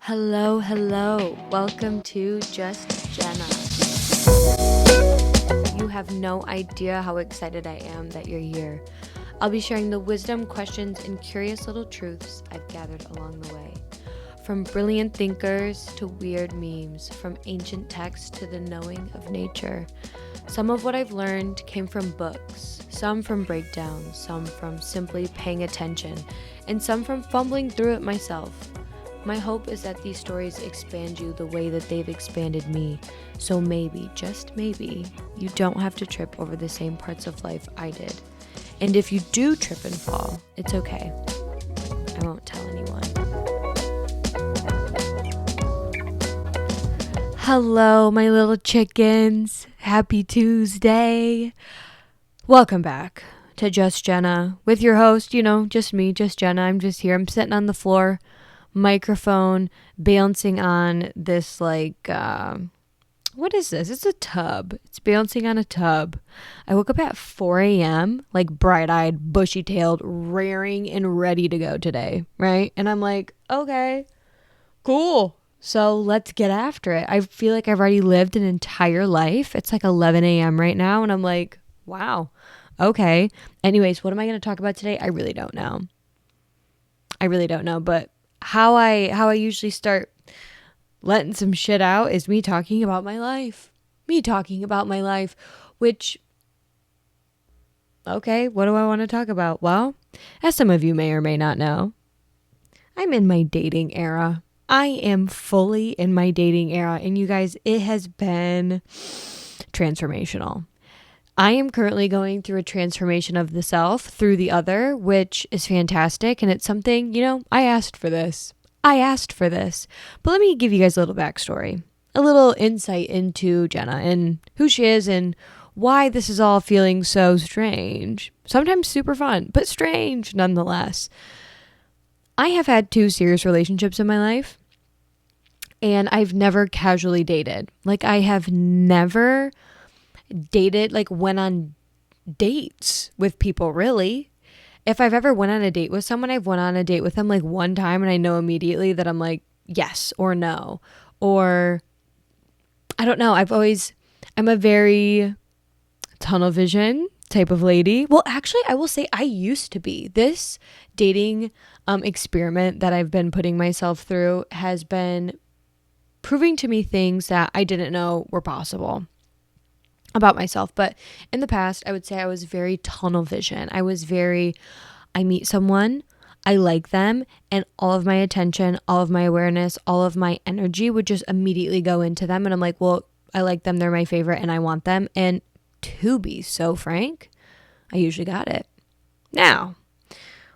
Hello, hello. Welcome to Just Jenna. You have no idea how excited I am that you're here. I'll be sharing the wisdom, questions, and curious little truths I've gathered along the way. From brilliant thinkers to weird memes, from ancient texts to the knowing of nature. Some of what I've learned came from books, some from breakdowns, some from simply paying attention, and some from fumbling through it myself. My hope is that these stories expand you the way that they've expanded me. So maybe, just maybe, you don't have to trip over the same parts of life I did. And if you do trip and fall, it's okay. I won't tell anyone. Hello, my little chickens. Happy Tuesday. Welcome back to Just Jenna with your host, just me, just Jenna. I'm just here. I'm sitting on the floor, microphone bouncing on this what is this? It's a tub. It's bouncing on a tub. I woke up at 4 a.m. like bright-eyed, bushy-tailed, raring and ready to go today, right? And I'm like, okay, cool. So let's get after it. I feel like I've already lived an entire life. It's like 11 a.m. right now, and I'm like, wow, okay. Anyways, what am I going to talk about today? I really don't know. But how I usually start letting some shit out is me talking about my life. Which, okay, what do I want to talk about? Well, as some of you may or may not know, I'm in my dating era. I am fully in my dating era, and you guys, it has been transformational. I am currently going through a transformation of the self through the other, which is fantastic. And it's something, I asked for this. But let me give you guys a little backstory, a little insight into Jenna and who she is and why this is all feeling so strange. Sometimes super fun, but strange nonetheless. I have had 2 serious relationships in my life, and I've never casually dated. I have never dated, went on dates with people, really. If I've ever went on a date with someone, I've went on a date with them one time, and I know immediately that I'm like, yes or no. Or, I don't know, I'm a very tunnel vision type of lady. Well, actually, I will say I used to be. This dating experiment that I've been putting myself through has been proving to me things that I didn't know were possible about myself. But in the past, I would say I was very tunnel vision. I meet someone, I like them, and all of my attention, all of my awareness, all of my energy would just immediately go into them. And I'm like, well, I like them, they're my favorite, and I want them. And to be so frank, I usually got it. Now,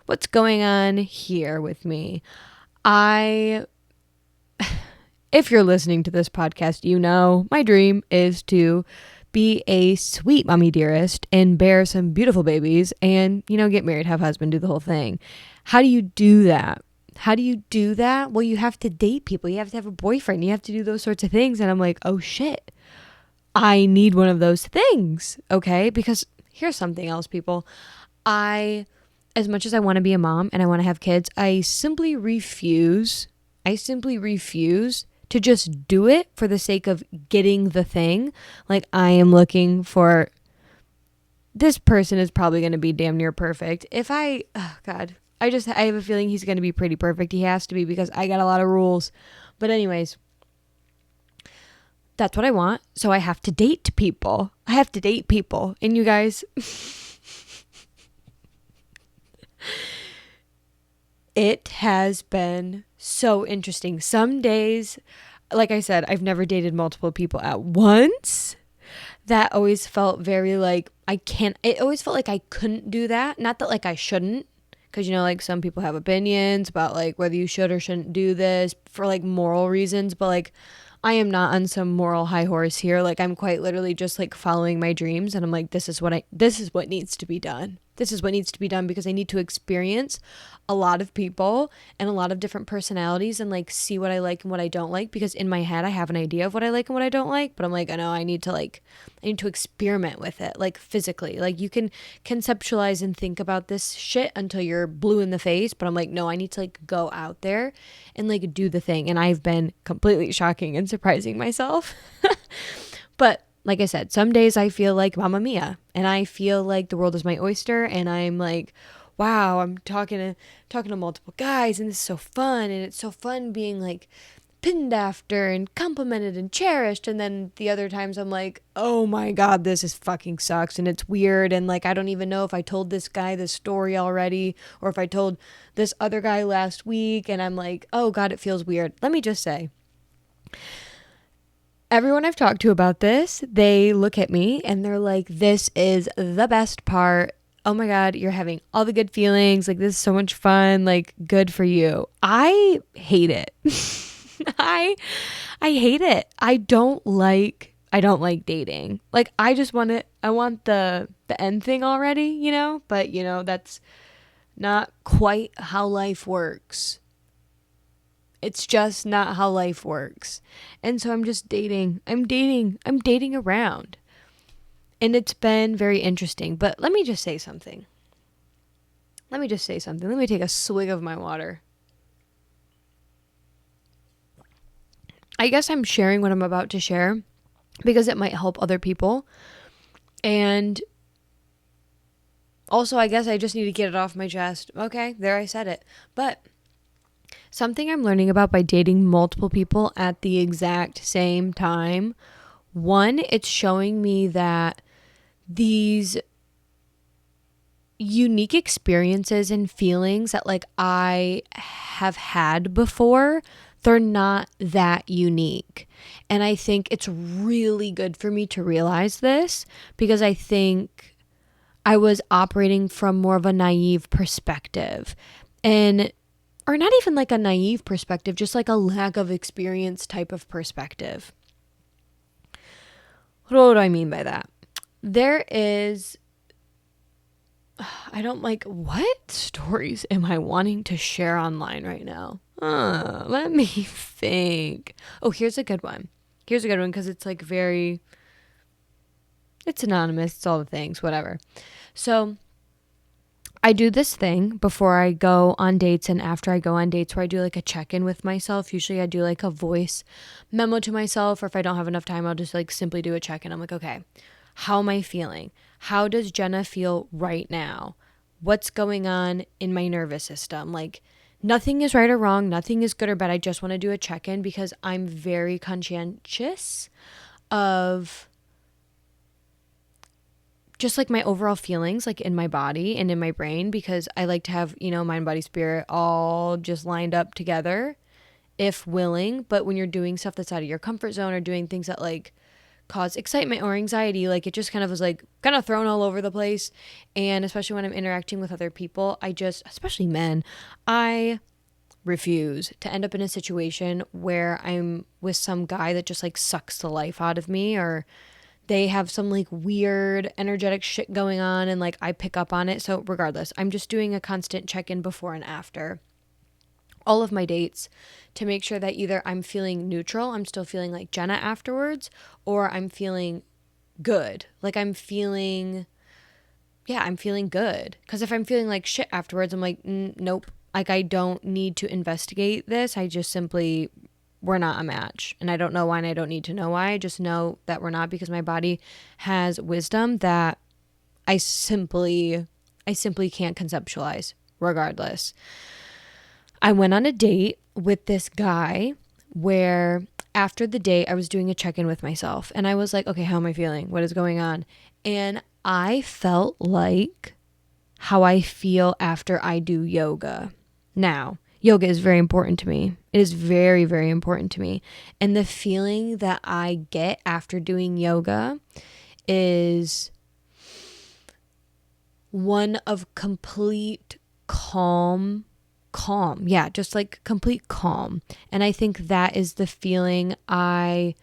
what's going on here with me? If you're listening to this podcast, my dream is to be a sweet mommy dearest and bear some beautiful babies and, get married, have a husband, do the whole thing. How do you do that? Well, you have to date people. You have to have a boyfriend. You have to do those sorts of things. And I'm like, oh shit, I need one of those things. Okay. Because here's something else, people. As much as I want to be a mom and I want to have kids, I simply refuse to just do it for the sake of getting the thing. I am looking for, this person is probably going to be damn near perfect. I have a feeling he's going to be pretty perfect. He has to be, because I got a lot of rules. But anyways, that's what I want. So I have to date people. And you guys, it has been so interesting. Some days, like I said, I've never dated multiple people at once. That always felt very it always felt like I couldn't do that. Not that I shouldn't, because some people have opinions about whether you should or shouldn't do this for moral reasons, but I am not on some moral high horse here. I'm quite literally just following my dreams, and I'm like, this is what needs to be done. Because I need to experience a lot of people and a lot of different personalities and see what I like and what I don't like, because in my head I have an idea of what I like and what I don't like, but I'm like, I know I need to experiment with it physically. You can conceptualize and think about this shit until you're blue in the face, but I'm like, no, I need to go out there and do the thing. And I've been completely shocking and surprising myself. But like I said, some days I feel like Mamma Mia and I feel like the world is my oyster and I'm like, wow, I'm talking to multiple guys and this is so fun. And it's so fun being like pinned after and complimented and cherished. And then the other times I'm like, oh my God, this is fucking sucks and it's weird. And like, I don't even know if I told this guy this story already or if I told this other guy last week. And I'm like, oh God, it feels weird. Let me just say, everyone I've talked to about this, they look at me and they're like, this is the best part. Oh my God, you're having all the good feelings. Like, this is so much fun. Like, good for you. I hate it. I hate it. I don't like dating. Like, I want the end thing already, you know? But, you know, that's not quite how life works. It's just not how life works. And so I'm just dating. I'm dating around. And it's been very interesting. But let me just say something. Let me take a swig of my water. I guess I'm sharing what I'm about to share because it might help other people. And also, I guess I just need to get it off my chest. Okay, there, I said it. But something I'm learning about by dating multiple people at the exact same time, one, it's showing me that these unique experiences and feelings that like I have had before, they're not that unique. And I think it's really good for me to realize this because I think I was operating from more of a naive perspective. Or not even like a naive perspective, just like a lack of experience type of perspective. What do I mean by that? What stories am I wanting to share online right now? Let me think. Oh, here's a good one because it's like it's anonymous, it's all the things, whatever. So I do this thing before I go on dates and after I go on dates where I do like a check-in with myself. Usually I do like a voice memo to myself, or if I don't have enough time, I'll just like simply do a check-in. I'm like, okay, how am I feeling? How does Jenna feel right now? What's going on in my nervous system? Like, nothing is right or wrong. Nothing is good or bad. I just want to do a check-in because I'm very conscientious of just like my overall feelings like in my body and in my brain, because I like to have, you know, mind, body, spirit all just lined up together if willing. But when you're doing stuff that's out of your comfort zone or doing things that like cause excitement or anxiety, like it just kind of was like kind of thrown all over the place. And especially when I'm interacting with other people, especially men, I refuse to end up in a situation where I'm with some guy that just like sucks the life out of me, or they have some like weird energetic shit going on and like I pick up on it. So regardless, I'm just doing a constant check-in before and after all of my dates to make sure that either I'm feeling neutral, I'm still feeling like Jenna afterwards, or I'm feeling good. Like I'm feeling good. Because if I'm feeling like shit afterwards, I'm like, nope. Like I don't need to investigate this. I just simply, we're not a match. And I don't know why, and I don't need to know why. I just know that we're not, because my body has wisdom that I simply can't conceptualize regardless. I went on a date with this guy where after the date I was doing a check-in with myself and I was like, okay, how am I feeling? What is going on? And I felt like how I feel after I do yoga. Now, yoga is very important to me. It is very, very important to me. And the feeling that I get after doing yoga is one of complete calm. Yeah, just like complete calm. And I think that is the feeling I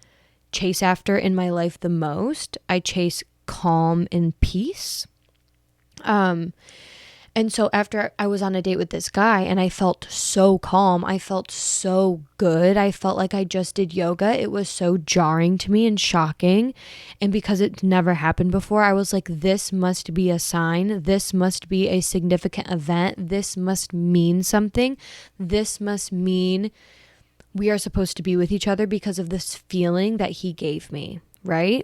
chase after in my life the most. I chase calm and peace. And so after I was on a date with this guy and I felt so calm, I felt so good. I felt like I just did yoga. It was so jarring to me and shocking. And because it never happened before, I was like, this must be a sign. This must be a significant event. This must mean something. This must mean we are supposed to be with each other because of this feeling that he gave me, right?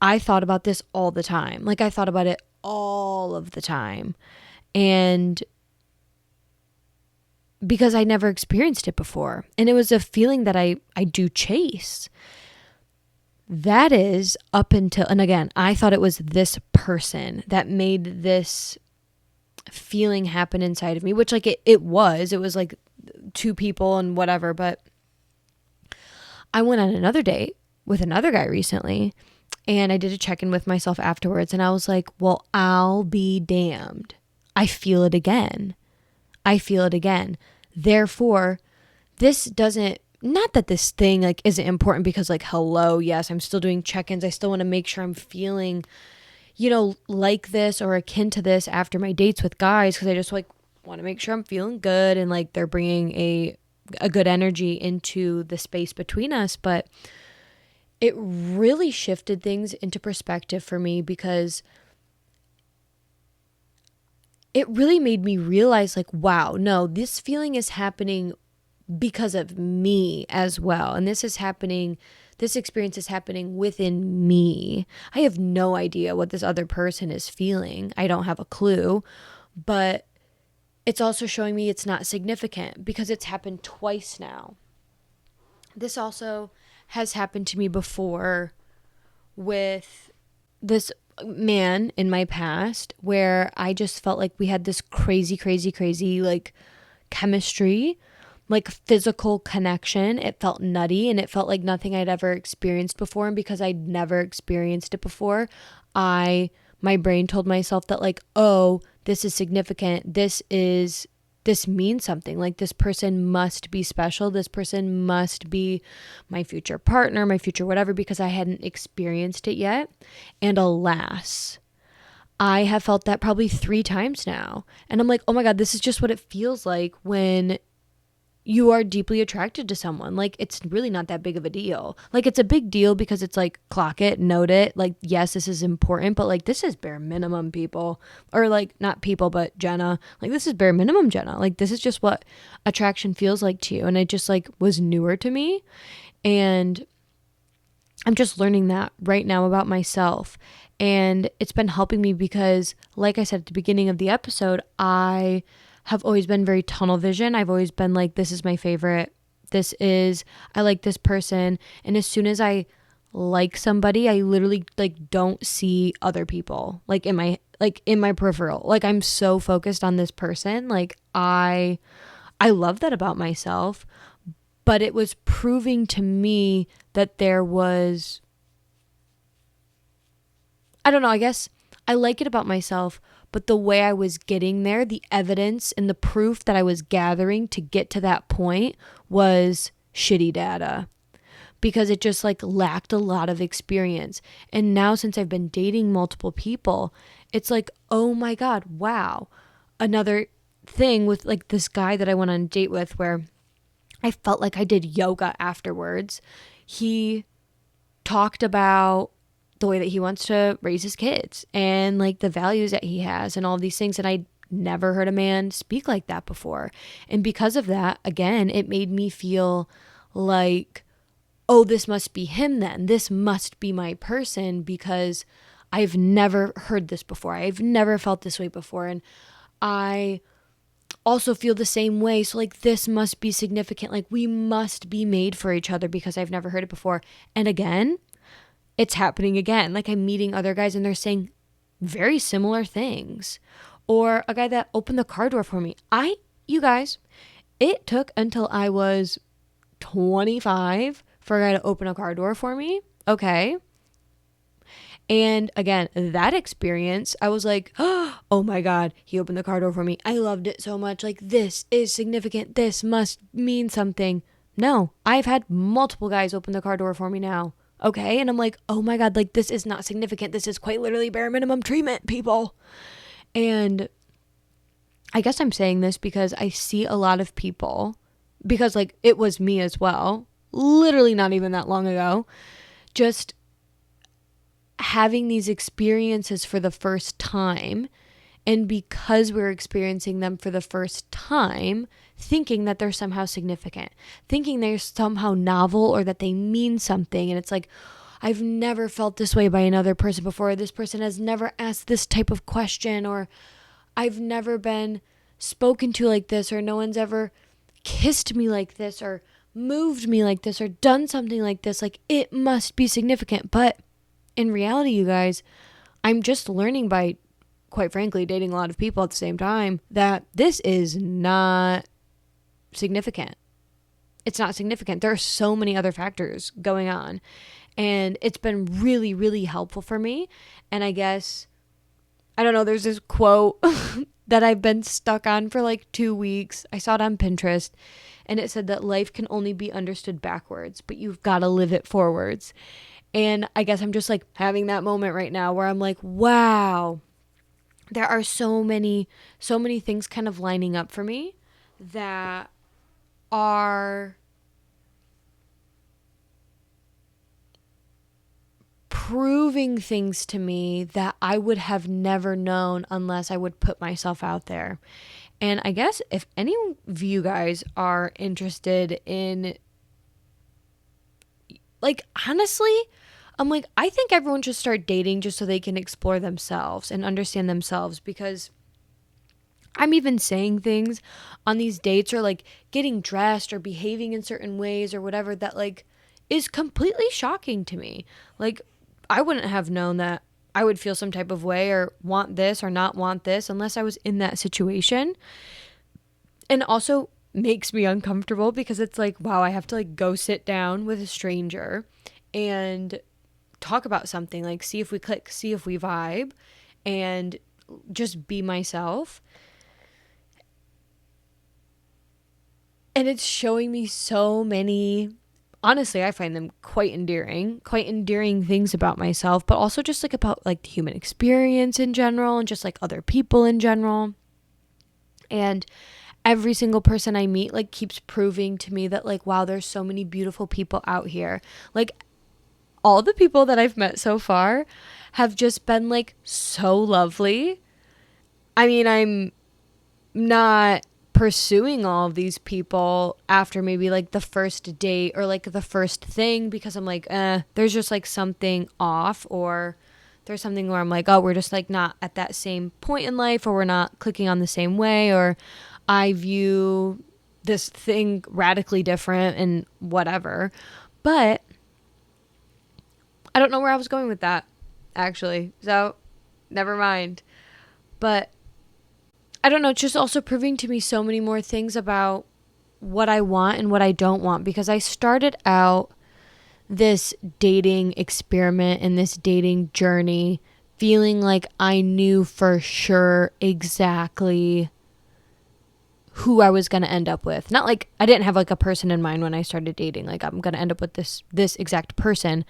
I thought about this all the time. Like, I thought about it all of the time. And because I never experienced it before. And it was a feeling that I do chase. That is up until, and again, I thought it was this person that made this feeling happen inside of me, which like it was like two people and whatever. But I went on another date with another guy recently, and I did a check-in with myself afterwards, and I was like, well, I'll be damned. I feel it again. Therefore, this doesn't, not that this thing like isn't important, because like, hello, yes, I'm still doing check-ins. I still want to make sure I'm feeling, like this or akin to this after my dates with guys, because I just like want to make sure I'm feeling good and like they're bringing a good energy into the space between us. But it really shifted things into perspective for me, because it really made me realize like, wow, no, this feeling is happening because of me as well. And this experience is happening within me. I have no idea what this other person is feeling. I don't have a clue, but it's also showing me it's not significant because it's happened twice now. This also has happened to me before with this man in my past, where I just felt like we had this crazy like chemistry, like physical connection. It felt nutty, and it felt like nothing I'd ever experienced before. And because I'd never experienced it before, my brain told myself that like, oh, this is significant. This means something. Like, this person must be special. This person must be my future partner, my future whatever, because I hadn't experienced it yet. And alas, I have felt that probably 3 times now. And I'm like, oh my God, this is just what it feels like when you are deeply attracted to someone. Like, it's really not that big of a deal. Like, it's a big deal because it's like, clock it, note it. Like, yes, this is important, but like, this is bare minimum, people. Or like, not people, but Jenna. Like, this is bare minimum, Jenna. Like, this is just what attraction feels like to you. And it just like was newer to me. And I'm just learning that right now about myself. And it's been helping me because, like I said at the beginning of the episode, I have always been very tunnel vision. I've always been like, this is my favorite. I like this person. And as soon as I like somebody, I literally like don't see other people like in my peripheral. Like, I'm so focused on this person. Like, I love that about myself, but it was proving to me that there was, I don't know, I guess I like it about myself, but the way I was getting there, the evidence and the proof that I was gathering to get to that point was shitty data, because it just like lacked a lot of experience. And now, since I've been dating multiple people, it's like, oh my God, wow. Another thing with like this guy that I went on a date with, where I felt like I did yoga afterwards. He talked about the way that he wants to raise his kids and like the values that he has and all these things. And I never heard a man speak like that before. And because of that, again, it made me feel like, oh, this must be him then. This must be my person, because I've never heard this before. I've never felt this way before. And I also feel the same way. So like, this must be significant. Like, we must be made for each other, because I've never heard it before. And again, it's happening again. Like, I'm meeting other guys and they're saying very similar things. Or a guy that opened the car door for me. You guys, it took until I was 25 for a guy to open a car door for me. Okay. And again, that experience, I was like, oh my God, he opened the car door for me. I loved it so much. Like, this is significant. This must mean something. No, I've had multiple guys open the car door for me now. Okay. And I'm like, oh my God, like, this is not significant. This is quite literally bare minimum treatment, people. And I guess I'm saying this because I see a lot of people, because like, it was me as well, literally not even that long ago, just having these experiences for the first time And because we're experiencing them for the first time, thinking that they're somehow significant, thinking they're somehow novel or that they mean something. And it's like, I've never felt this way by another person before. This person has never asked this type of question, or I've never been spoken to like this, or no one's ever kissed me like this, or moved me like this, or done something like this. Like, it must be significant. But in reality, you guys, I'm just learning by, quite frankly, dating a lot of people at the same time, that this is not significant. It's not significant. There are so many other factors going on. And it's been really, really helpful for me. And I guess, I don't know, there's this quote that I've been stuck on for like 2 weeks. I saw it on Pinterest, and it said that life can only be understood backwards, but you've got to live it forwards. And I guess I'm just like having that moment right now where I'm like, wow, there are so many things kind of lining up for me that are proving things to me that I would have never known unless I would put myself out there. And I guess if any of you guys are interested in, like, honestly, I'm like, I think everyone should start dating just so they can explore themselves and understand themselves, because I'm even saying things on these dates, or like getting dressed or behaving in certain ways or whatever, that like is completely shocking to me. Like, I wouldn't have known that I would feel some type of way or want this or not want this unless I was in that situation. And also makes me uncomfortable because it's like, wow, I have to like go sit down with a stranger and talk about something, like see if we click, see if we vibe, and just be myself. And it's showing me so many, honestly, I find them quite endearing things about myself, but also just like about like the human experience in general and just like other people in general. And every single person I meet like keeps proving to me that like, wow, there's so many beautiful people out here. Like, all the people that I've met so far have just been like so lovely. I mean, I'm not pursuing all of these people after maybe like the first date or like the first thing, because I'm like, there's just like something off, or there's something where I'm like, oh, we're just like not at that same point in life, or we're not clicking on the same way, or I view this thing radically different and whatever. But I don't know where I was going with that, actually. So, never mind. But I don't know, it's just also proving to me so many more things about what I want and what I don't want, because I started out this dating experiment and this dating journey feeling like I knew for sure exactly who I was going to end up with. Not like I didn't have like a person in mind when I started dating, like I'm going to end up with this exact person,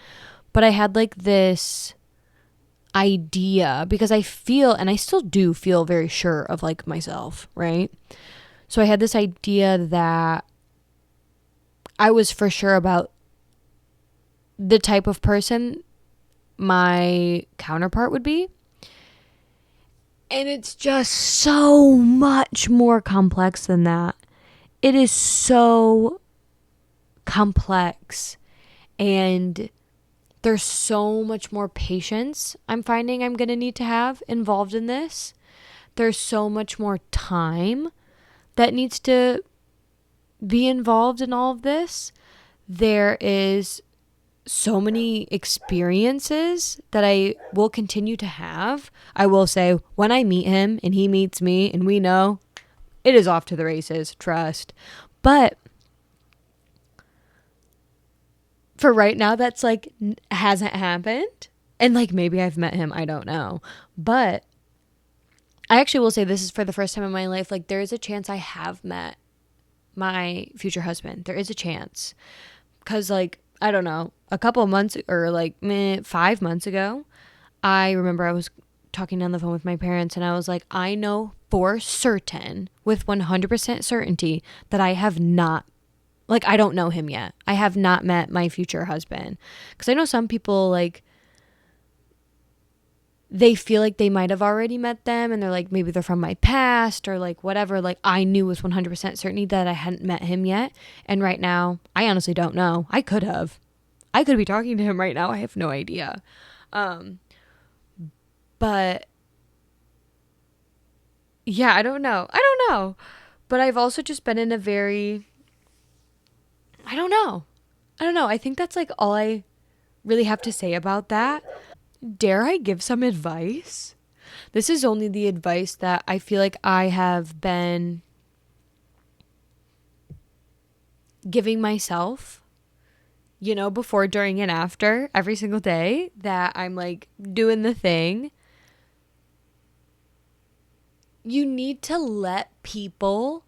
but I had like this idea, because I feel, and I still do feel very sure of like myself, right? So I had this idea that I was for sure about the type of person my counterpart would be. And it's just so much more complex than that. It is so complex, and there's so much more patience I'm finding I'm going to need to have involved in this. There's so much more time that needs to be involved in all of this. There is so many experiences that I will continue to have. I will say, when I meet him and he meets me and we know, it is off to the races, trust. But for right now, that's like hasn't happened. And like maybe I've met him, I don't know. But I actually will say this is for the first time in my life, like there is a chance I have met my future husband. There is a chance. Because like, I don't know, a couple of months or like 5 months ago, I remember I was talking on the phone with my parents and I was like, I know for certain, with 100% certainty, that I have not, like, I don't know him yet. I have not met my future husband. Because I know some people, like, they feel like they might have already met them, and they're like, maybe they're from my past or like whatever. Like I knew with 100% certainty that I hadn't met him yet. And right now, I honestly don't know. I could be talking to him right now. I have no idea. But yeah, I don't know. But I've also just been in a very, I don't know. I think that's like all I really have to say about that. Dare I give some advice? This is only the advice that I feel like I have been giving myself, before, during, and after every single day that I'm like doing the thing. You need to let people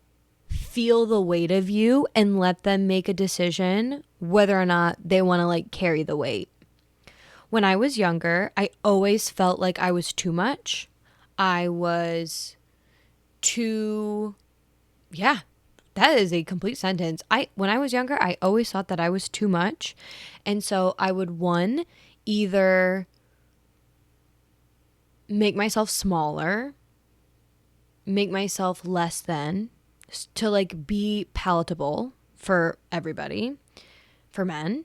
feel the weight of you and let them make a decision whether or not they want to like carry the weight. When I was younger, I always felt like I was too much. I was too, yeah, that is a complete sentence. When I was younger, I always thought that I was too much. And so I would, one, either make myself smaller, make myself less than, to like be palatable for everybody, for men,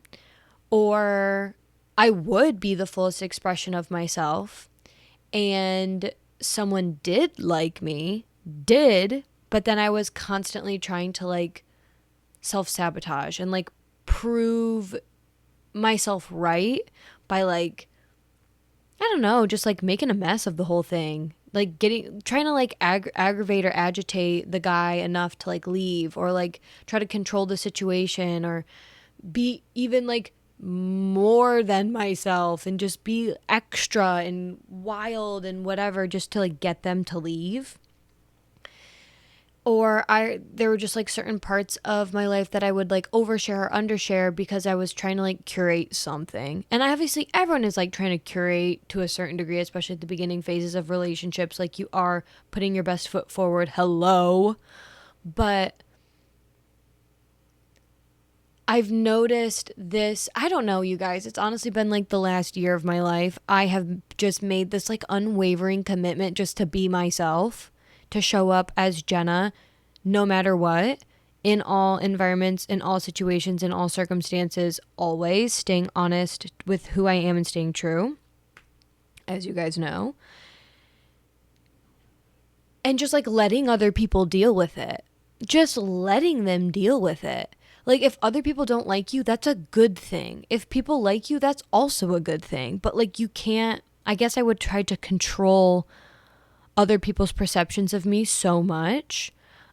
or I would be the fullest expression of myself and someone did like me, but then I was constantly trying to like self-sabotage and like prove myself right by like, I don't know, just like making a mess of the whole thing. Like trying to like aggravate or agitate the guy enough to like leave, or like try to control the situation, or be even like more than myself and just be extra and wild and whatever just to like get them to leave. Or there were just like certain parts of my life that I would like overshare or undershare because I was trying to like curate something. And obviously everyone is like trying to curate to a certain degree, especially at the beginning phases of relationships. Like you are putting your best foot forward. Hello. But I've noticed this, I don't know, you guys, it's honestly been like the last year of my life. I have just made this like unwavering commitment just to be myself, to show up as Jenna, no matter what, in all environments, in all situations, in all circumstances, always staying honest with who I am and staying true, as you guys know. And just like letting other people deal with it. Just letting them deal with it. Like if other people don't like you, that's a good thing. If people like you, that's also a good thing. But like you can't, I guess I would try to control other people's perceptions of me so much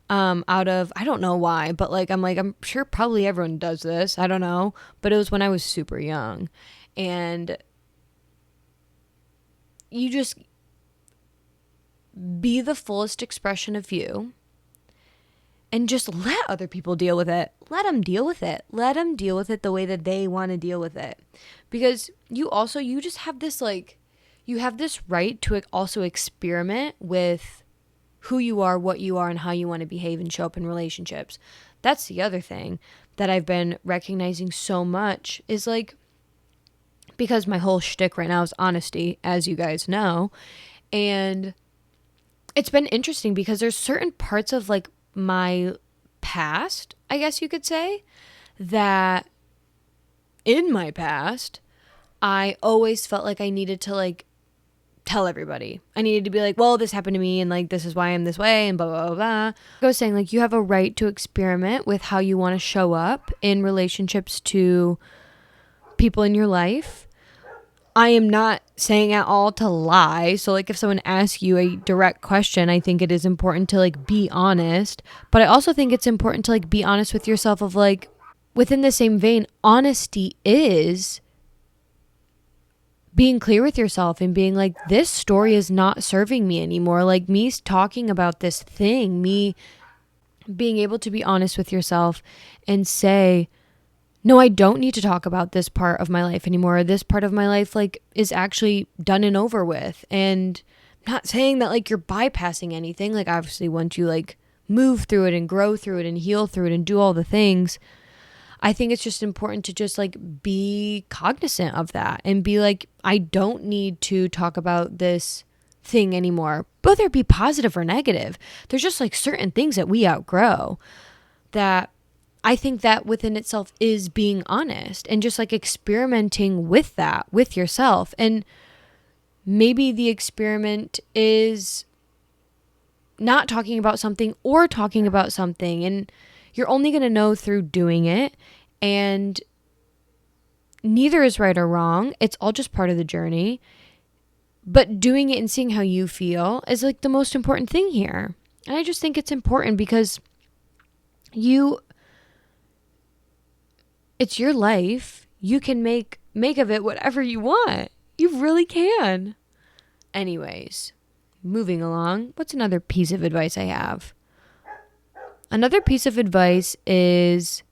out of, I don't know why, but like I'm sure probably everyone does this, I don't know, but it was when I was super young. And you just be the fullest expression of you and just let other people deal with it. Let them deal with it the way that they want to deal with it. Because you just have this like, you have this right to also experiment with who you are, what you are, and how you want to behave and show up in relationships. That's the other thing that I've been recognizing so much is like, because my whole shtick right now is honesty, as you guys know. And it's been interesting because there's certain parts of like my past, I guess you could say, that in my past, I always felt like I needed to like tell everybody. I needed to be like, well, this happened to me and like this is why I'm this way and blah, blah, blah, blah. I was saying like you have a right to experiment with how you want to show up in relationships to people in your life. I am not saying at all to lie. So like if someone asks you a direct question, I think it is important to like be honest. But I also think it's important to like be honest with yourself of like, within the same vein, honesty is being clear with yourself and being like, this story is not serving me anymore. Like me talking about this thing, me being able to be honest with yourself and say, no, I don't need to talk about this part of my life anymore. This part of my life like is actually done and over with. And I'm not saying that like you're bypassing anything. Like obviously once you like move through it and grow through it and heal through it and do all the things, I think it's just important to just like be cognizant of that and be like, I don't need to talk about this thing anymore, whether it be positive or negative. There's just like certain things that we outgrow that I think that within itself is being honest and just like experimenting with that with yourself. And maybe the experiment is not talking about something or talking about something, and you're only going to know through doing it, and neither is right or wrong. It's all just part of the journey, but doing it and seeing how you feel is like the most important thing here. And I just think it's important because it's your life. You can make of it whatever you want. You really can. Anyways, moving along, what's another piece of advice I have? Another piece of advice is,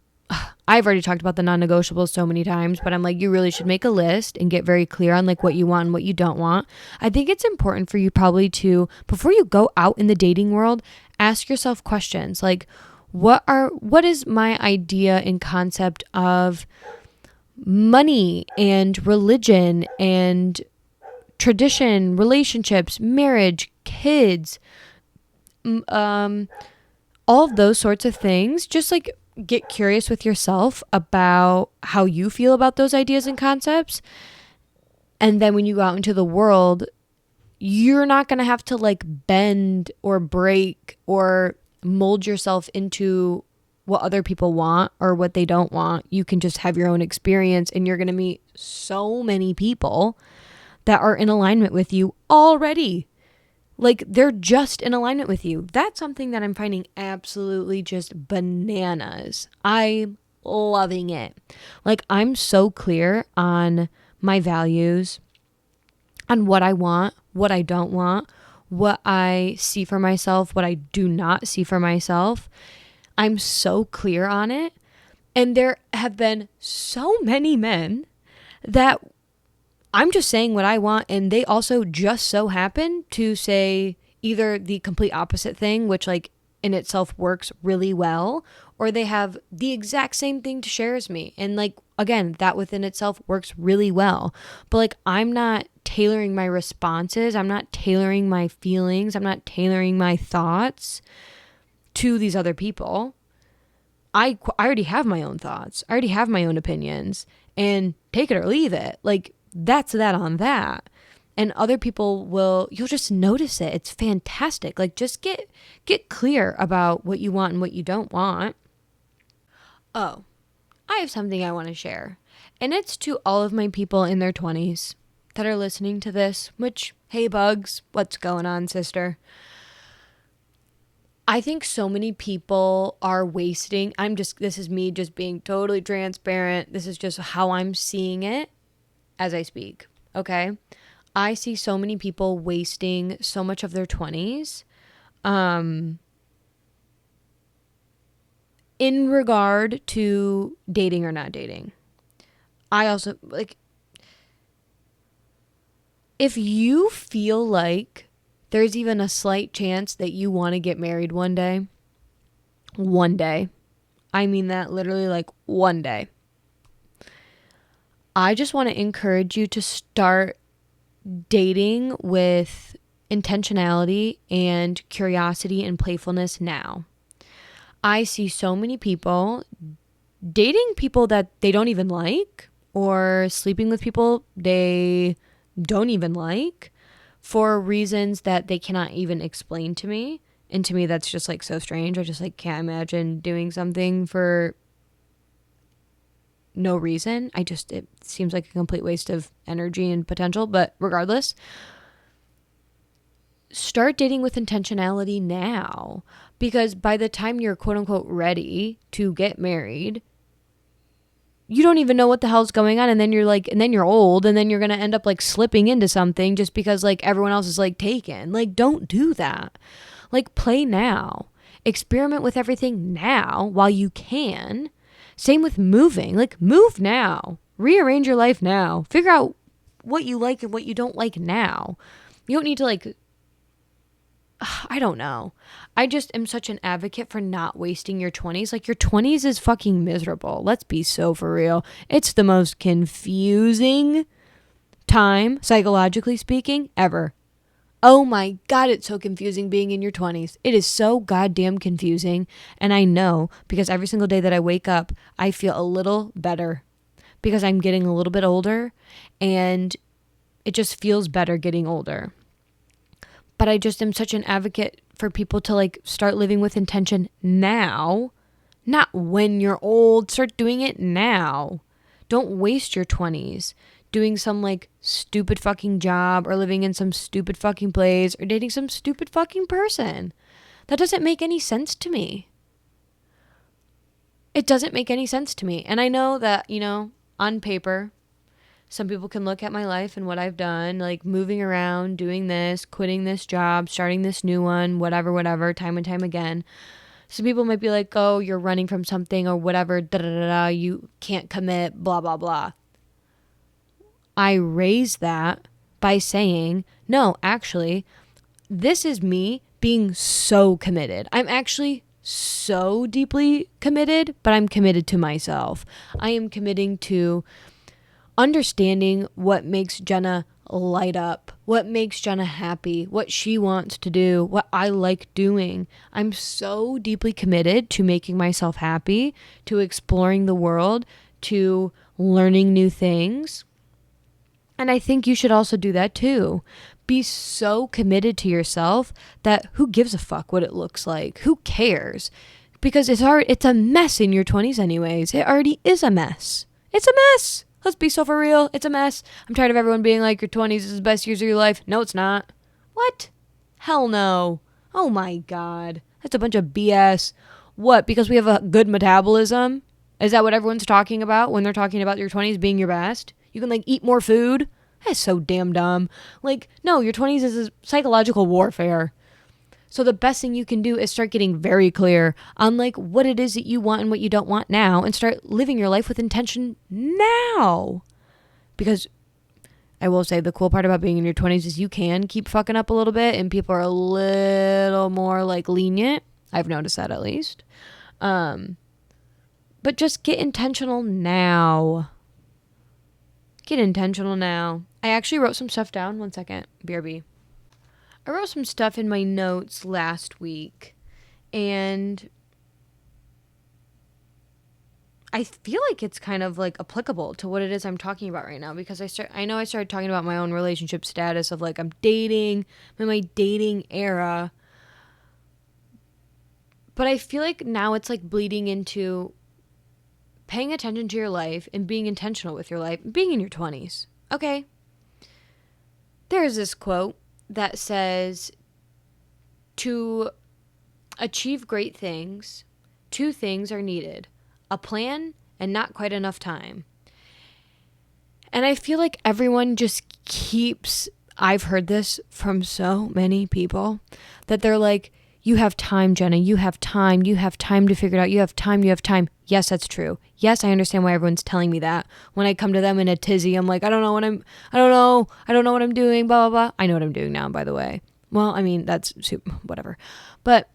I've already talked about the non-negotiables so many times, but I'm like, you really should make a list and get very clear on like what you want and what you don't want. I think it's important for you probably to, before you go out in the dating world, ask yourself questions like, what is my idea and concept of money and religion and tradition, relationships, marriage, kids, all of those sorts of things. Just like get curious with yourself about how you feel about those ideas and concepts. And then when you go out into the world, you're not going to have to like bend or break or mold yourself into what other people want or what they don't want. You can just have your own experience, and you're going to meet so many people that are in alignment with you already. Like they're just in alignment with you. That's something that I'm finding absolutely just bananas. I'm loving it. Like I'm so clear on my values, on what I want, what I don't want, what I see for myself, what I do not see for myself. I'm so clear on it. And there have been so many men that I'm just saying what I want, and they also just so happen to say either the complete opposite thing, which like in itself works really well, or they have the exact same thing to share as me. And like, again, that within itself works really well. But like, I'm not tailoring my responses. I'm not tailoring my feelings. I'm not tailoring my thoughts to these other people. I already have my own thoughts. I already have my own opinions, and take it or leave it. Like, that's that on that. And other people you'll just notice it. It's fantastic. Like just get clear about what you want and what you don't want. Oh, I have something I want to share. And it's to all of my people in their 20s that are listening to this, which, hey Bugs, what's going on, sister? I think so many people are wasting. This is me just being totally transparent. This is just how I'm seeing it as I speak, okay? I see so many people wasting so much of their 20s in regard to dating or not dating. I also, like, if you feel like there's even a slight chance that you want to get married one day, I mean that literally like one day, I just want to encourage you to start dating with intentionality and curiosity and playfulness now. I see so many people dating people that they don't even like, or sleeping with people they don't even like for reasons that they cannot even explain to me. And to me, that's just like so strange. I just like can't imagine doing something for no reason. It seems like a complete waste of energy and potential, but regardless, start dating with intentionality now, because by the time you're quote unquote ready to get married, you don't even know what the hell's going on. And then you're old, and then you're going to end up like slipping into something just because like everyone else is like taken. Like, don't do that. Like, play now, experiment with everything now while you can. Same with moving. Like, move now. Rearrange your life now. Figure out what you like and what you don't like now. You don't need to like I don't know. I just am such an advocate for not wasting your 20s. Like, your 20s is fucking miserable. Let's be so for real. It's the most confusing time, psychologically speaking, ever. Oh my God, it's so confusing being in your 20s. It is so goddamn confusing. And I know because every single day that I wake up, I feel a little better because I'm getting a little bit older and it just feels better getting older. But I just am such an advocate for people to like start living with intention now, not when you're old. Start doing it now. Don't waste your 20s doing some like stupid fucking job or living in some stupid fucking place or dating some stupid fucking person. That doesn't make any sense to me. It doesn't make any sense to me. And I know that, you know, on paper, some people can look at my life and what I've done, like moving around, doing this, quitting this job, starting this new one, whatever, time and time again. Some people might be like, oh, you're running from something or whatever, you can't commit, blah, blah, blah. I raise that by saying, no, actually, this is me being so committed. I'm actually so deeply committed, but I'm committed to myself. I am committing to understanding what makes Jenna light up, what makes Jenna happy, what she wants to do, what I like doing. I'm so deeply committed to making myself happy, to exploring the world, to learning new things. And I think you should also do that too. Be so committed to yourself that who gives a fuck what it looks like? Who cares? Because it's a mess in your 20s anyways. It already is a mess. It's a mess. Let's be so for real. It's a mess. I'm tired of everyone being like, your 20s is the best years of your life. No, it's not. What? Hell no. Oh my God. That's a bunch of BS. What? Because we have a good metabolism? Is that what everyone's talking about when they're talking about your 20s being your best? You can like eat more food? That's so damn dumb. Like, no, your 20s is a psychological warfare. So the best thing you can do is start getting very clear on like what it is that you want and what you don't want now and start living your life with intention now. Because I will say the cool part about being in your 20s is you can keep fucking up a little bit and people are a little more like lenient. I've noticed that at least. But just get intentional now. Get intentional now. I actually wrote some stuff down. 1 second. BRB. I wrote some stuff in my notes last week, and I feel like it's kind of like applicable to what it is I'm talking about right now, because I know I started talking about my own relationship status of like I'm dating, I'm in my dating era, but I feel like now it's like bleeding into paying attention to your life and being intentional with your life, being in your 20s. Okay. There is this quote that says, to achieve great things, 2 things are needed: a plan and not quite enough time. And I feel like everyone just keeps, I've heard this from so many people, that they're like, you have time, Jenna, you have time to figure it out, you have time. Yes, that's true. Yes, I understand why everyone's telling me that. When I come to them in a tizzy, I'm like, I don't know what I'm doing, blah, blah, blah. I know what I'm doing now, by the way. Well, I mean, that's whatever. But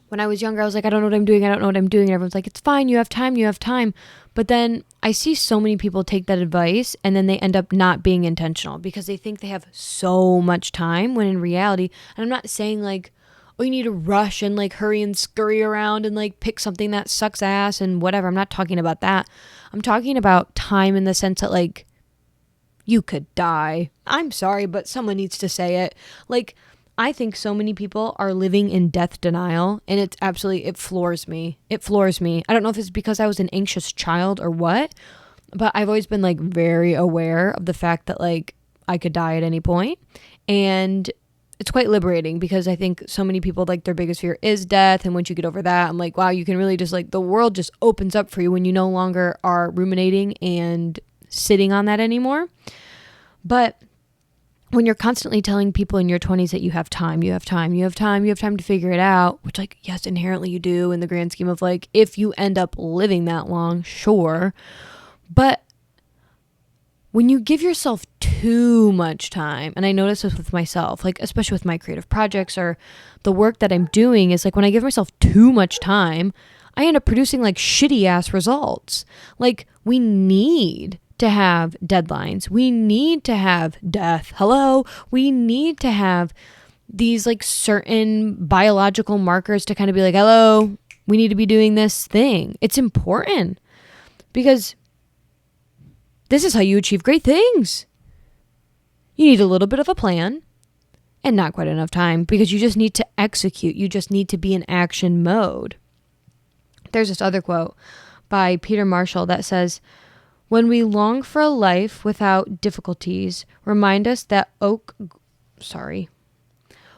when I was younger, I was like, I don't know what I'm doing. And everyone's like, it's fine. You have time. But then I see so many people take that advice and then they end up not being intentional because they think they have so much time, when in reality, and I'm not saying like, oh, you need to rush and like hurry and scurry around and like pick something that sucks ass and whatever. I'm not talking about that. I'm talking about time in the sense that like you could die. I'm sorry, but someone needs to say it. Like, I think so many people are living in death denial, and it floors me. I don't know if it's because I was an anxious child or what, but I've always been like very aware of the fact that like I could die at any point. And it's quite liberating because I think so many people, like, their biggest fear is death. And once you get over that, I'm like, wow, you can really just like, the world just opens up for you when you no longer are ruminating and sitting on that anymore. But when you're constantly telling people in your 20s that you have time to figure it out, which like, yes, inherently you do in the grand scheme of like, if you end up living that long, sure. But when you give yourself too much time, and I notice this with myself, like especially with my creative projects or the work that I'm doing, is like when I give myself too much time, I end up producing like shitty ass results. Like we need to have deadlines. We need to have death. Hello. We need to have these like certain biological markers to kind of be like, hello, we need to be doing this thing. It's important because this is how you achieve great things. You need a little bit of a plan and not quite enough time because you just need to execute. You just need to be in action mode. There's this other quote by Peter Marshall that says, when we long for a life without difficulties, remind us that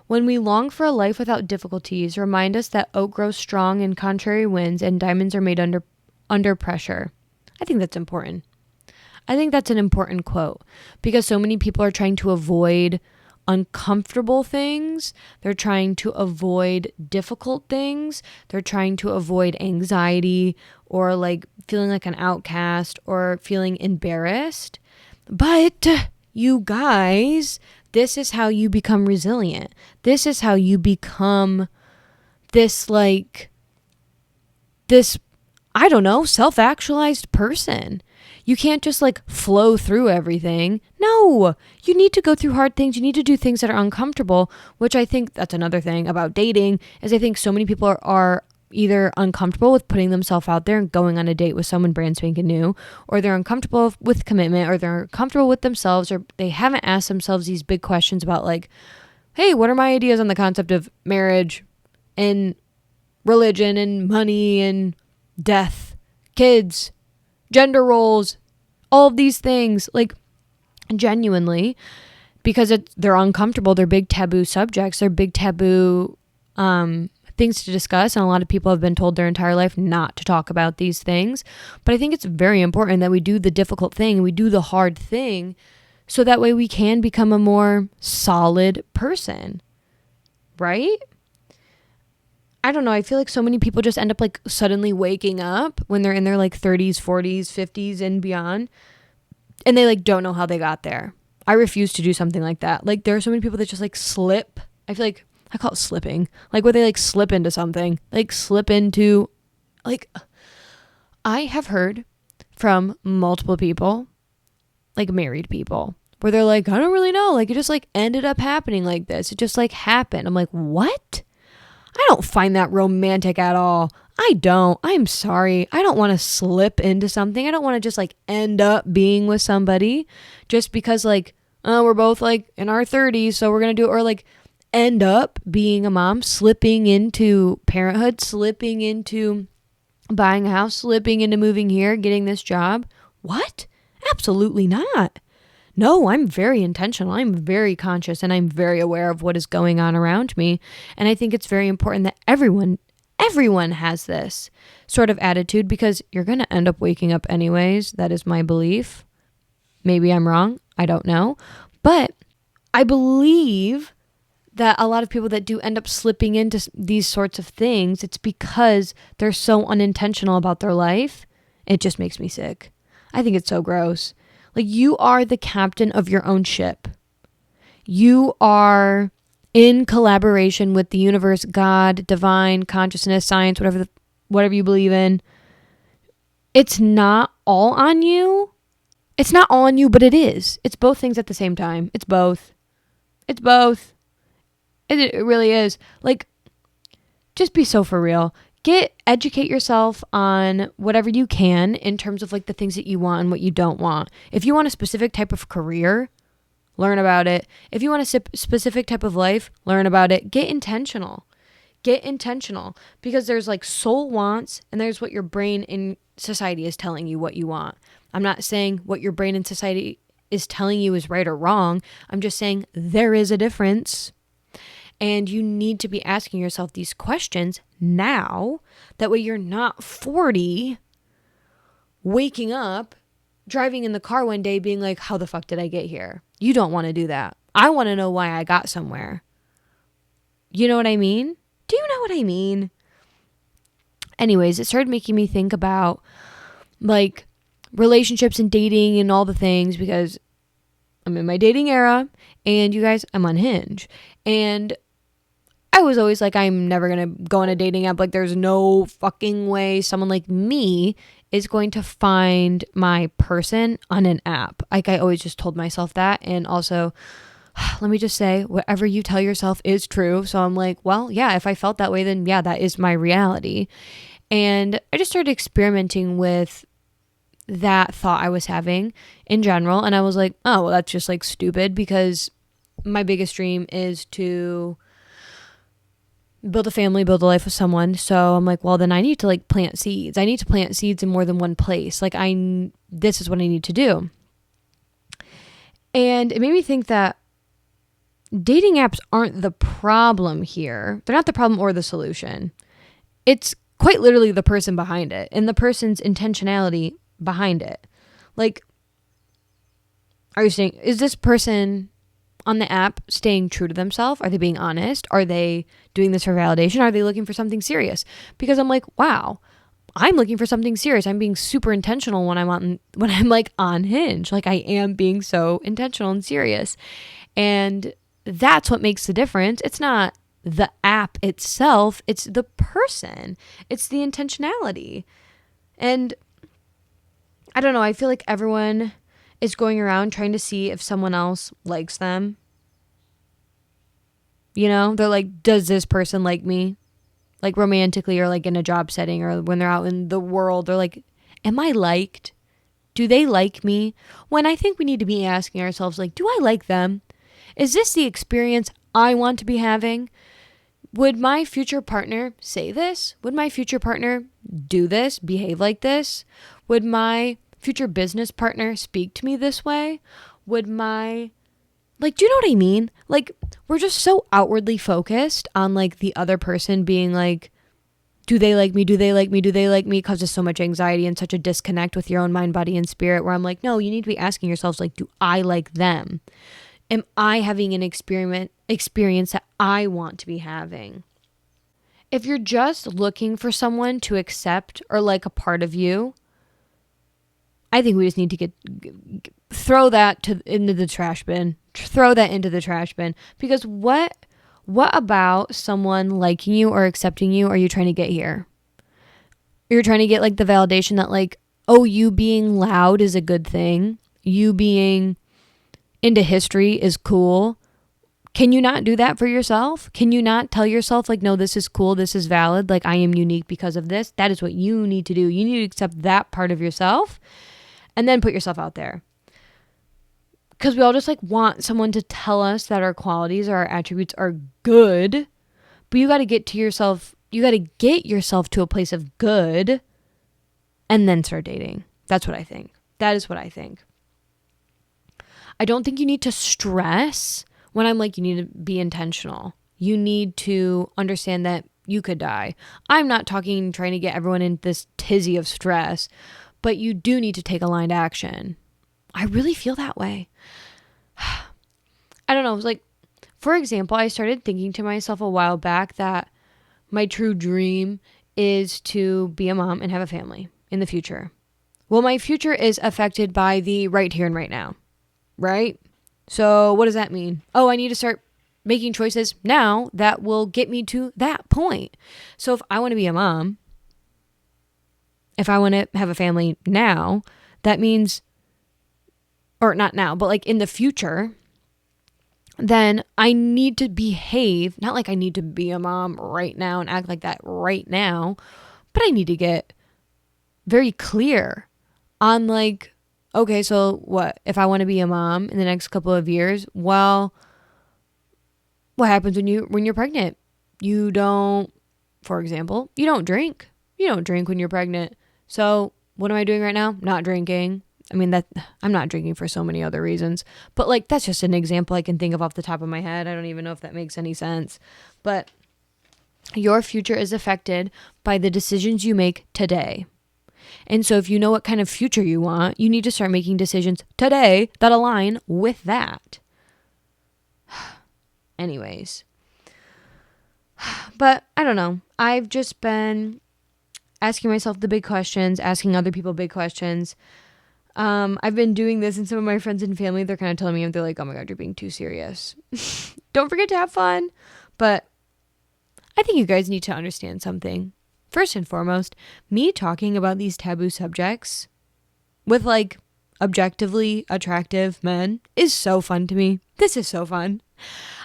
When we long for a life without difficulties, remind us that oak grows strong in contrary winds and diamonds are made under pressure. I think that's important. I think that's an important quote because so many people are trying to avoid uncomfortable things. They're trying to avoid difficult things. They're trying to avoid anxiety or like feeling like an outcast or feeling embarrassed. But you guys, this is how you become resilient. This is how you become this self-actualized person. You can't just like flow through everything. No, you need to go through hard things. You need to do things that are uncomfortable, which I think that's another thing about dating is I think so many people are either uncomfortable with putting themselves out there and going on a date with someone brand spanking new, or they're uncomfortable with commitment, or they're comfortable with themselves, or they haven't asked themselves these big questions about like, hey, what are my ideas on the concept of marriage and religion and money and death, kids, gender roles, all of these things, like genuinely, because they're uncomfortable. They're big taboo subjects. They're big taboo things to discuss. And a lot of people have been told their entire life not to talk about these things. But I think it's very important that we do the difficult thing and we do the hard thing so that way we can become a more solid person, right? I don't know. I feel like so many people just end up like suddenly waking up when they're in their like 30s, 40s, 50s and beyond. And they like don't know how they got there. I refuse to do something like that. Like there are so many people that just like slip. I feel like I call it slipping. Like where they like slip into something, like slip into like, I have heard from multiple people, like married people, where they're like, I don't really know. Like it just like ended up happening like this. It just like happened. I'm like, what? I don't find that romantic at all. I don't. I'm sorry. I don't want to slip into something. I don't want to just like end up being with somebody just because like, we're both like in our 30s. So we're going to do it. Or like end up being a mom, slipping into parenthood, slipping into buying a house, slipping into moving here, getting this job. What? Absolutely not. No, I'm very intentional. I'm very conscious and I'm very aware of what is going on around me. And I think it's very important that everyone has this sort of attitude because you're going to end up waking up anyways. That is my belief. Maybe I'm wrong. I don't know. But I believe that a lot of people that do end up slipping into these sorts of things, it's because they're so unintentional about their life. It just makes me sick. I think it's so gross. Like you are the captain of your own ship. You are in collaboration with the universe, God, divine, consciousness, science, whatever you believe in. It's not all on you. It's not all on you, but it is. It's both things at the same time. It's both. It's both. It really is. Like, just be so for real. Educate yourself on whatever you can in terms of like the things that you want and what you don't want. If you want a specific type of career, learn about it. If you want a specific type of life, learn about it. Get intentional. Get intentional because there's like soul wants and there's what your brain in society is telling you what you want. I'm not saying what your brain in society is telling you is right or wrong. I'm just saying there is a difference. And you need to be asking yourself these questions now. That way you're not 40, waking up, driving in the car one day being like, how the fuck did I get here? You don't want to do that. I want to know why I got somewhere. You know what I mean? Do you know what I mean? Anyways, it started making me think about like relationships and dating and all the things because I'm in my dating era, and you guys, I'm on Hinge. And I was always like, I'm never going to go on a dating app. Like, there's no fucking way someone like me is going to find my person on an app. Like, I always just told myself that. And also, let me just say, whatever you tell yourself is true. So I'm like, well, yeah, if I felt that way, then yeah, that is my reality. And I just started experimenting with that thought I was having in general. And I was like, oh, well, that's just like stupid, because my biggest dream is to build a family, build a life with someone. So I'm like, well, then I need to like plant seeds. I need to plant seeds in more than one place. Like, this is what I need to do. And it made me think that dating apps aren't the problem here. They're not the problem or the solution. It's quite literally the person behind it and the person's intentionality behind it. Like, are you saying, is this person on the app staying true to themselves? Are they being honest? Are they doing this for validation? Are they looking for something serious? Because I'm like, wow, I'm looking for something serious. I'm being super intentional when I'm like on Hinge. Like, I am being so intentional and serious. And that's what makes the difference. It's not the app itself. It's the person. It's the intentionality. And I don't know. I feel like everyone is going around trying to see if someone else likes them. You know, they're like, does this person like me? Like, romantically, or like in a job setting, or when they're out in the world, they're like, am I liked? Do they like me? When I think we need to be asking ourselves, like, do I like them? Is this the experience I want to be having? Would my future partner say this? Would my future partner do this, behave like this? Would my future business partner speak to me this way? Would my, like, do you know what I mean? Like, we're just so outwardly focused on like the other person being like, do they like me? Do they like me? Do they like me? It causes so much anxiety and such a disconnect with your own mind, body, and spirit, where I'm like, no, you need to be asking yourselves, like, do I like them? Am I having an experience that I want to be having? If you're just looking for someone to accept or like a part of you, I think we just need to throw that into the trash bin. Throw that into the trash bin. Because what about someone liking you or accepting you are you trying to get here? You're trying to get like the validation that like, oh, you being loud is a good thing. You being into history is cool. Can you not do that for yourself? Can you not tell yourself like, no, this is cool, this is valid, like I am unique because of this? That is what you need to do. You need to accept that part of yourself and then put yourself out there. Because we all just like want someone to tell us that our qualities or our attributes are good, but you got to get yourself to a place of good and then start dating. That's what I think. That is what I think. I don't think you need to stress when I'm like, you need to be intentional. You need to understand that you could die. I'm not trying to get everyone in this tizzy of stress, but you do need to take aligned action. I really feel that way. I don't know. It was like, for example, I started thinking to myself a while back that my true dream is to be a mom and have a family in the future. Well, my future is affected by the right here and right now, right? So what does that mean? Oh, I need to start making choices now that will get me to that point. So if I want to be a mom, if I want to have a family now, that means, or not now, but like in the future, then I need to behave, not like I need to be a mom right now and act like that right now, but I need to get very clear on like, okay, so what, if I want to be a mom in the next couple of years, well, what happens when you're pregnant? You don't, for example, you don't drink. You don't drink when you're pregnant. So what am I doing right now? Not drinking. I mean, that I'm not drinking for so many other reasons, but like, that's just an example I can think of off the top of my head. I don't even know if that makes any sense, but your future is affected by the decisions you make today. And so if you know what kind of future you want, you need to start making decisions today that align with that. Anyways, but I don't know. I've just been asking myself the big questions, asking other people big questions. I've been doing this, and some of my friends and family, they're kind of telling me, they're like, oh my God, you're being too serious. Don't forget to have fun. But I think you guys need to understand something. First and foremost, me talking about these taboo subjects with like objectively attractive men is so fun to me. This is so fun.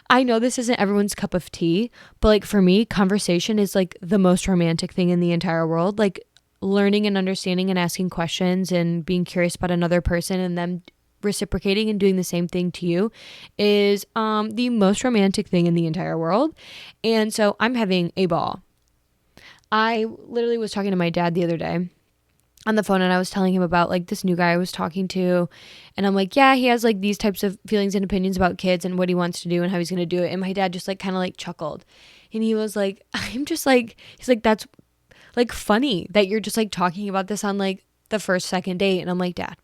I know this isn't everyone's cup of tea, but like for me, conversation is like the most romantic thing in the entire world. Like learning and understanding and asking questions and being curious about another person and them reciprocating and doing the same thing to you is the most romantic thing in the entire world. And so I'm having a ball. I literally was talking to my dad the other day on the phone, and I was telling him about like this new guy I was talking to, and I'm like, yeah, he has like these types of feelings and opinions about kids and what he wants to do and how he's going to do it. And my dad just like kind of like chuckled, and he was like, I'm just like, he's like, that's like funny that you're just like talking about this on like the second date. And I'm like, Dad,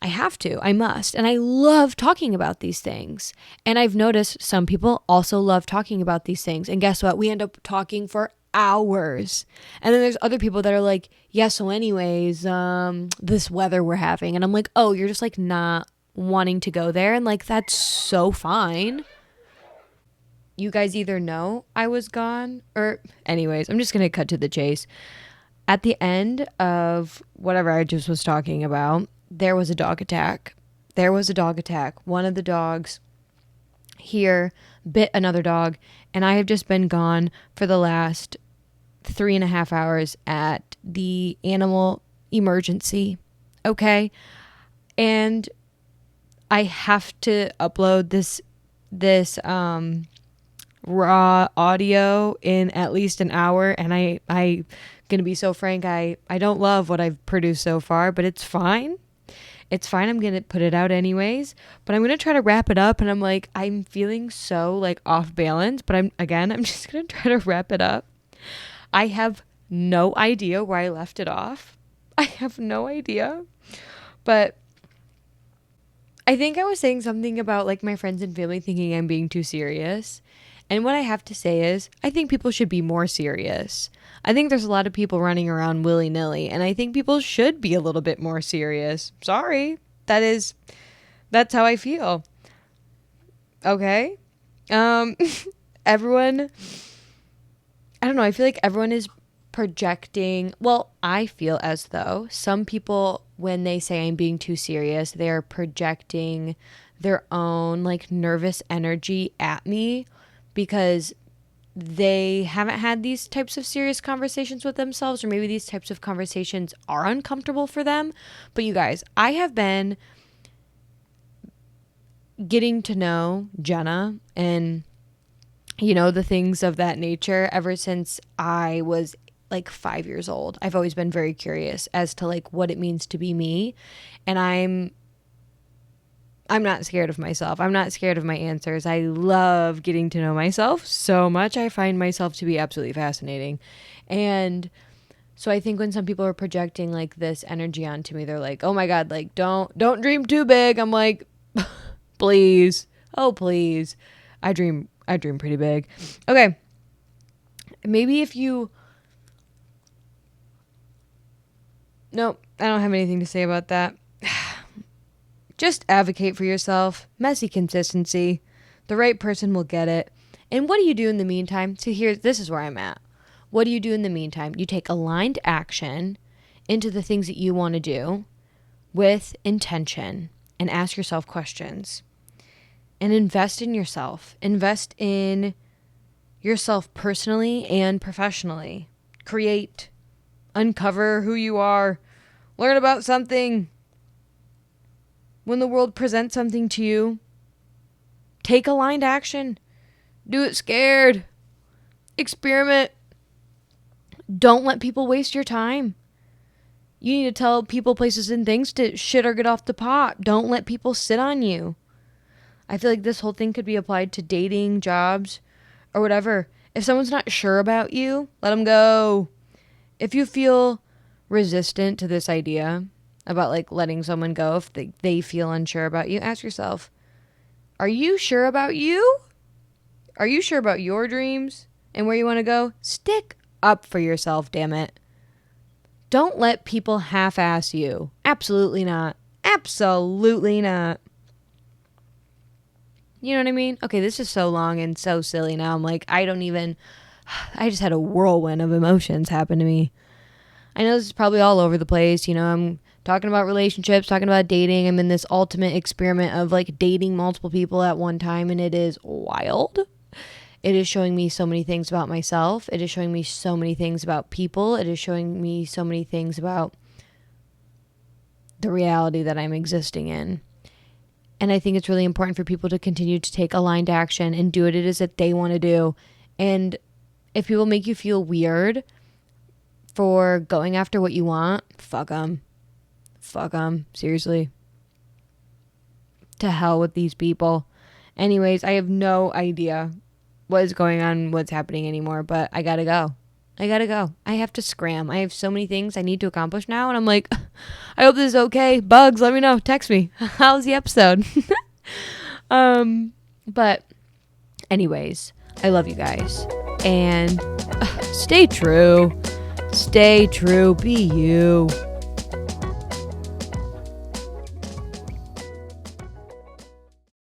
I must. And I love talking about these things. And I've noticed some people also love talking about these things. And guess what? We end up talking for hours. And then there's other people that are like, yeah, so anyways, this weather we're having. And I'm like, oh, you're just like not wanting to go there. And like, that's so fine. You guys either know I was gone or anyways, I'm just going to cut to the chase. At the end of whatever I just was talking about, there was a dog attack. One of the dogs here bit another dog, and I have just been gone for the last 3.5 hours at the animal emergency. Okay. And I have to upload this raw audio in at least an hour, and I gonna be so frank, I don't love what I've produced so far, but it's fine. I'm gonna put it out anyways, but I'm gonna try to wrap it up. And I'm like, I'm feeling so like off balance, but I'm just gonna try to wrap it up. I have no idea where I left it off. I have no idea, but I think I was saying something about like my friends and family thinking I'm being too serious. And what I have to say is, I think people should be more serious. I think there's a lot of people running around willy-nilly, and I think people should be a little bit more serious. Sorry. That's how I feel. Okay? Everyone, I don't know, I feel like everyone is projecting. Well, I feel as though some people, when they say I'm being too serious, they're projecting their own like nervous energy at me, because they haven't had these types of serious conversations with themselves, or maybe these types of conversations are uncomfortable for them. But you guys, I have been getting to know Jenna and, you know, the things of that nature ever since I was like 5 years old. I've always been very curious as to like what it means to be me. And I'm not scared of myself. I'm not scared of my answers. I love getting to know myself so much. I find myself to be absolutely fascinating. And so I think when some people are projecting like this energy onto me, they're like, oh my God, like don't dream too big. I'm like, please. Oh, please. I dream pretty big. Okay. Maybe if you, nope, I don't have anything to say about that. Just advocate for yourself. Messy consistency. The right person will get it. And what do you do in the meantime? So this is where I'm at. What do you do in the meantime? You take aligned action into the things that you want to do with intention, and ask yourself questions. And invest in yourself. Invest in yourself personally and professionally. Create. Uncover who you are. Learn about something. When the world presents something to you, take aligned action. Do it scared. Experiment. Don't let people waste your time. You need to tell people, places, and things to shit or get off the pot. Don't let people sit on you. I feel like this whole thing could be applied to dating, jobs, or whatever. If someone's not sure about you, let them go. If you feel resistant to this idea about like letting someone go if they feel unsure about you, ask yourself, are you sure about you? Are you sure about your dreams and where you want to go? Stick up for yourself, damn it. Don't let people half-ass you. Absolutely not. Absolutely not. You know what I mean? Okay, this is so long and so silly now. I'm like, I just had a whirlwind of emotions happen to me. I know this is probably all over the place. You know, I'm talking about relationships, talking about dating. I'm in this ultimate experiment of like dating multiple people at one time, and it is wild. It is showing me so many things about myself. It is showing me so many things about people. It is showing me so many things about the reality that I'm existing in. And I think it's really important for people to continue to take aligned action and do what it is that they want to do. And if people make you feel weird for going after what you want, fuck them. Fuck them. Seriously. To hell with these people. Anyways, I have no idea what is going on, what's happening anymore, but I gotta go. I have to scram. I have so many things I need to accomplish now, and I'm like, I hope this is okay. Bugs, let me know. Text me. How's the episode? But anyways, I love you guys. And stay true. Stay true. Be you.